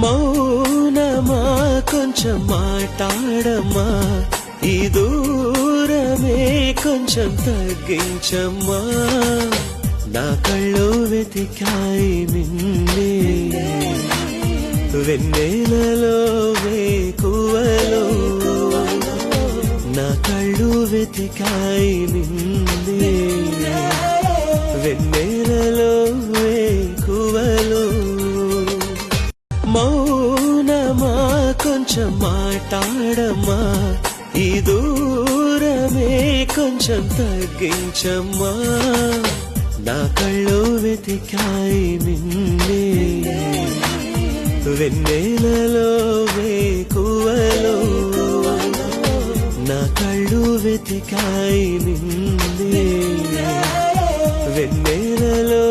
మౌనమా కొంచెం మాట్లాడమ్మా, ఈ దూరమే కొంచెం తగ్గించమ్మా. నా కళ్ళు వెతికాయి నిన్నే, వెన్నెలలో వేకువలో. నా కళ్ళు వెతికాయి నిన్నే, వెన్నెలలో వేకువలో. మౌనమా కొంచెం మాట్లాడమ్మా, ఈ దూరమే కొంచెం తగ్గించమ్మా. నా కళ్ళు వెతికాయి నిన్నే, వెన్నెలలో వేకువలో. నా కళ్ళు వెతికాయి నిన్నే, వెన్నెలలో